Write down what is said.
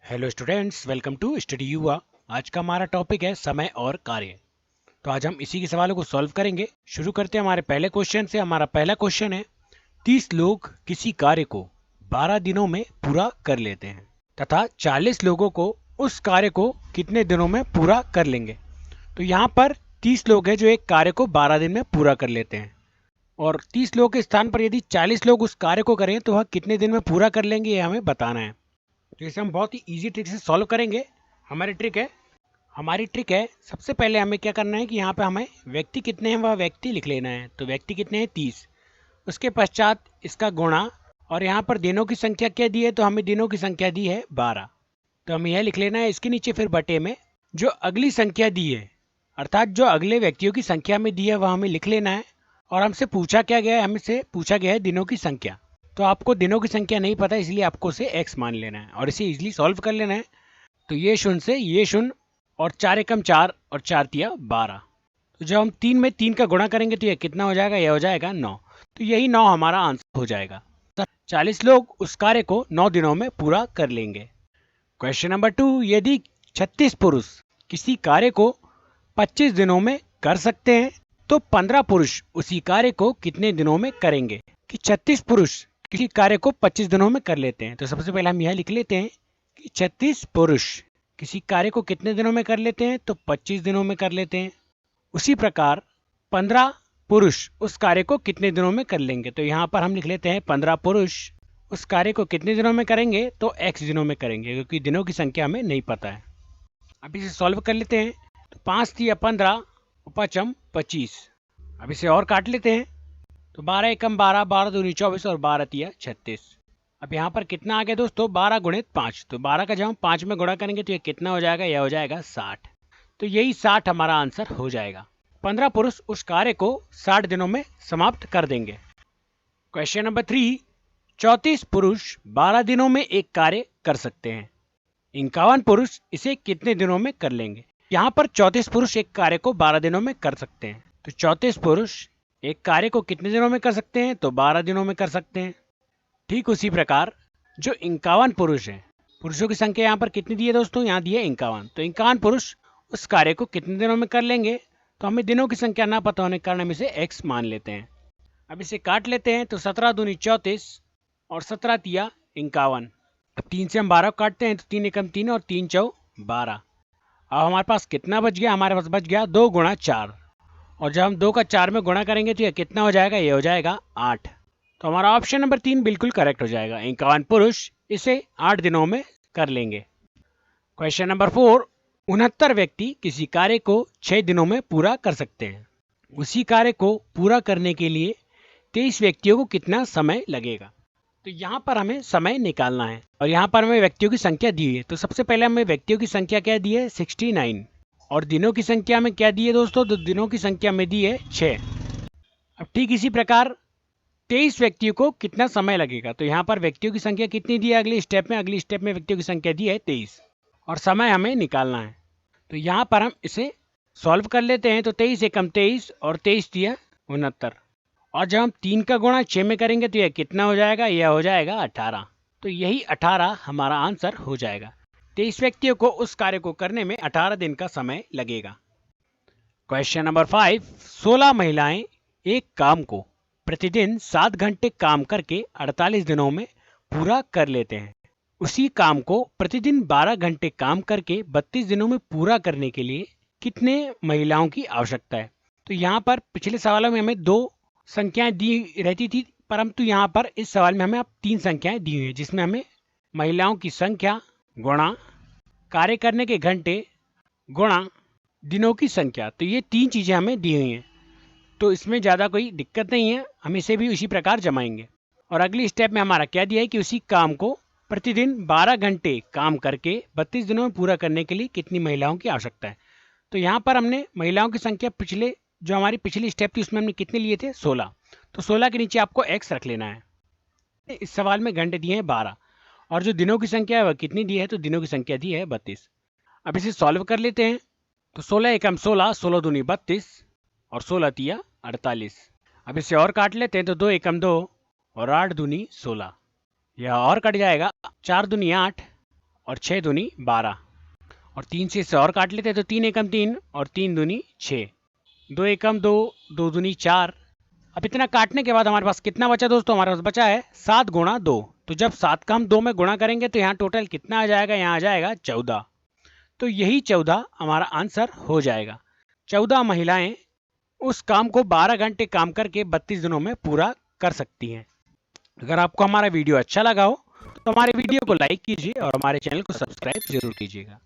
Hello students, welcome to study Yuva. आज का हमारा टॉपिक है समय और कार्य। तो आज हम इसी के सवालों को सॉल्व करेंगे। शुरू करते हैं हमारे पहले क्वेश्चन से। हमारा पहला क्वेश्चन है, 30 लोग किसी कार्य को 12 दिनों में पूरा कर लेते हैं तथा 40 लोगों को उस कार्य को कितने दिनों में पूरा कर लेंगे। तो यहाँ पर 30 लोग हैं जो एक कार्य को 12 दिन में पूरा कर लेते हैं, और 30 लोगों के स्थान पर यदि 40 लोग उस कार्य को करें तो वह कितने दिन में पूरा कर लेंगे, ये हमें बताना है। तो इसे हम बहुत ही इजी ट्रिक से सॉल्व करेंगे। हमारी ट्रिक है, सबसे पहले हमें क्या करना है कि यहाँ पे हमें व्यक्ति कितने हैं वह व्यक्ति लिख लेना है। तो व्यक्ति कितने हैं 30, उसके पश्चात इसका गुणा, और यहाँ पर दिनों की संख्या क्या दी है, तो हमें दिनों की संख्या दी है 12। तो हमें यह लिख लेना है। इसके नीचे फिर बटे में जो अगली संख्या दी है, अर्थात जो अगले व्यक्तियों की संख्या में दी है वह हमें लिख लेना है। और हमसे पूछा क्या गया है, हमसे पूछा गया है दिनों की संख्या। तो आपको दिनों की संख्या नहीं पता, इसलिए आपको उसे x मान लेना है और इसे इजीली सॉल्व कर लेना है। तो ये शून्य से ये शून्य, और 4 एकम 4 और 4 तिया 12। तो जब हम 3 में 3 का गुणा करेंगे तो यह कितना हो जाएगा, यह हो जाएगा 9। तो यही 9 हमारा आंसर हो जाएगा। 40 लोग उस कार्य को 9 दिनों में पूरा कर लेंगे। क्वेश्चन नंबर 2, यदि 36 पुरुष किसी कार्य को 25 दिनों में कर सकते हैं तो 15 पुरुष उसी कार्य को कितने दिनों में करेंगे। कि 36 पुरुष किसी कार्य को 25 दिनों में कर लेते हैं, तो सबसे पहले हम यह लिख लेते हैं कि 36 पुरुष किसी कार्य को कितने दिनों में कर लेते हैं, तो 25 दिनों में कर लेते हैं। उसी प्रकार 15 पुरुष उस कार्य को कितने दिनों में कर लेंगे। तो यहाँ पर हम लिख लेते हैं 15 पुरुष उस कार्य को कितने दिनों में करेंगे, तो x दिनों में करेंगे, क्योंकि दिनों की संख्या हमें नहीं पता है। अब इसे सॉल्व कर लेते हैं। तो 5 तिया 15, 5 25। अब इसे और काट लेते हैं। तो 12 एकम 12, 12 दूनी 24 और 12 तिया 36। अब यहाँ पर कितना आ गया दोस्तों, 12 गुणित 5। तो 12 का जब हम 5 में गुणा करेंगे तो ये कितना हो जाएगा, यह हो जाएगा 60। तो यही 60 हमारा आंसर हो जाएगा। 15 पुरुष उस कार्य को 60 दिनों में समाप्त कर देंगे। क्वेश्चन नंबर 3, 34 पुरुष 12 दिनों में एक कार्य कर सकते हैं, 51 पुरुष इसे कितने दिनों में कर लेंगे। यहाँ पर 34 पुरुष एक कार्य को 12 दिनों में कर सकते हैं। तो 34 पुरुष एक कार्य को कितने दिनों में कर सकते हैं, तो 12 दिनों में कर सकते हैं। ठीक उसी प्रकार जो 51 पुरुष हैं, पुरुषों की संख्या यहाँ पर कितनी दी है दोस्तों, यहाँ दी है 51। तो 51 पुरुष उस कार्य को कितने दिनों में कर लेंगे। तो हमें दिनों की संख्या ना पता होने के कारण हम इसे x मान लेते हैं। अब इसे काट लेते हैं। तो 17 दूनी 34 और 17 तिया 51। अब 3 से हम 12 काटते हैं, तो 3 एकम 3 और 3 चौ 12। अब हमारे पास कितना बच गया, हमारे पास बच गया 2 गुणा 4। और जब हम 2 का 4 में गुणा करेंगे तो यह कितना हो जाएगा, यह हो जाएगा 8। तो हमारा ऑप्शन नंबर 3 बिल्कुल करेक्ट हो जाएगा। 51 पुरुष इसे 8 दिनों में कर लेंगे। क्वेश्चन नंबर 4, 69 व्यक्ति किसी कार्य को 6 दिनों में पूरा कर सकते हैं। उसी कार्य को पूरा करने के लिए 23 व्यक्तियों को कितना समय लगेगा। तो यहाँ पर हमें समय निकालना है, और यहाँ पर हमें व्यक्तियों की संख्या दी है। तो सबसे पहले हमें व्यक्तियों की संख्या क्या दी है, 69। और दिनों की संख्या में क्या दी है दोस्तों, तो दिनों की संख्या में दी है 6। अब ठीक इसी प्रकार 23 व्यक्तियों को कितना समय लगेगा। तो यहाँ पर व्यक्तियों की संख्या कितनी दी है अगली स्टेप में व्यक्तियों की संख्या दी है 23, और समय हमें निकालना है। तो यहाँ पर हम इसे सॉल्व कर लेते हैं। तो 23 एकम 23 और 23 दिया 69। और जब हम 3 का गुणा 6 में करेंगे तो यह कितना हो जाएगा, यह हो जाएगा 18। तो यही 18 हमारा आंसर हो जाएगा। 23 व्यक्तियों को उस कार्य को करने में 18 दिन का समय लगेगा। क्वेश्चन नंबर 5, 16 महिलाएं एक काम को प्रतिदिन 7 घंटे काम करके 48 दिनों में पूरा कर लेते हैं। उसी काम को प्रतिदिन 12 घंटे काम करके 32 दिनों में पूरा करने के लिए कितने महिलाओं की आवश्यकता है। तो यहाँ पर पिछले सवालों में हमें 2 संख्याएं दी रहती थी, परंतु यहाँ पर इस सवाल में हमें अब 3 संख्याएं दी हुई हैं, जिसमें हमें महिलाओं की संख्या गुणा कार्य करने के घंटे गुणा दिनों की संख्या, तो ये 3 चीज़ें हमें दी हुई हैं। तो इसमें ज़्यादा कोई दिक्कत नहीं है, हम इसे भी उसी प्रकार जमाएंगे। और अगली स्टेप में हमारा क्या दिया है कि उसी काम को प्रतिदिन 12 घंटे काम करके 32 दिनों में पूरा करने के लिए कितनी महिलाओं की आवश्यकता है। तो यहाँ पर हमने महिलाओं की संख्या जो हमारी पिछली स्टेप थी उसमें हमने कितने लिए थे, 16। तो 16 के नीचे आपको x रख लेना है। इस सवाल में घंटे दिए हैं 12, और जो दिनों की संख्या है वह कितनी दी है, तो दिनों की संख्या दी है 32। अब इसे सॉल्व कर लेते हैं। तो 16 एकम 16, 16 दूनी 32 और 16 तिया 48। अब इसे और काट लेते हैं। तो 2 एकम 2 और 8 दूनी 16, यह और कट जाएगा। 4 दूनी 8 और 6 दूनी 12 और 3 से इसे और काट लेते हैं तो 3 एकम 3 और 3 दूनी 6, 2 एकम 2, 2 दूनी 4। अब इतना काटने के बाद हमारे पास कितना बचा दोस्तों? हमारे पास बचा है 7 गुणा 2। तो जब 7 का हम 2 में गुणा करेंगे तो यहाँ टोटल कितना आ जाएगा? यहाँ आ जाएगा 14। तो यही 14 हमारा आंसर हो जाएगा। 14 महिलाएं उस काम को 12 घंटे काम करके 32 दिनों में पूरा कर सकती हैं। अगर आपको हमारा वीडियो अच्छा लगा हो तो हमारे वीडियो को लाइक कीजिए और हमारे चैनल को सब्सक्राइब जरूर कीजिएगा।